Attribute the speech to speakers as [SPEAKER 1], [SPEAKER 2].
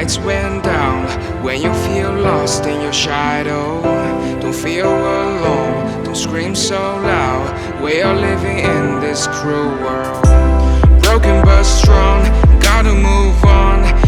[SPEAKER 1] lights went down. When you feel lost in your shadow, don't feel alone, don't scream so loud. We are living in this cruel world, broken but strong, gotta move on.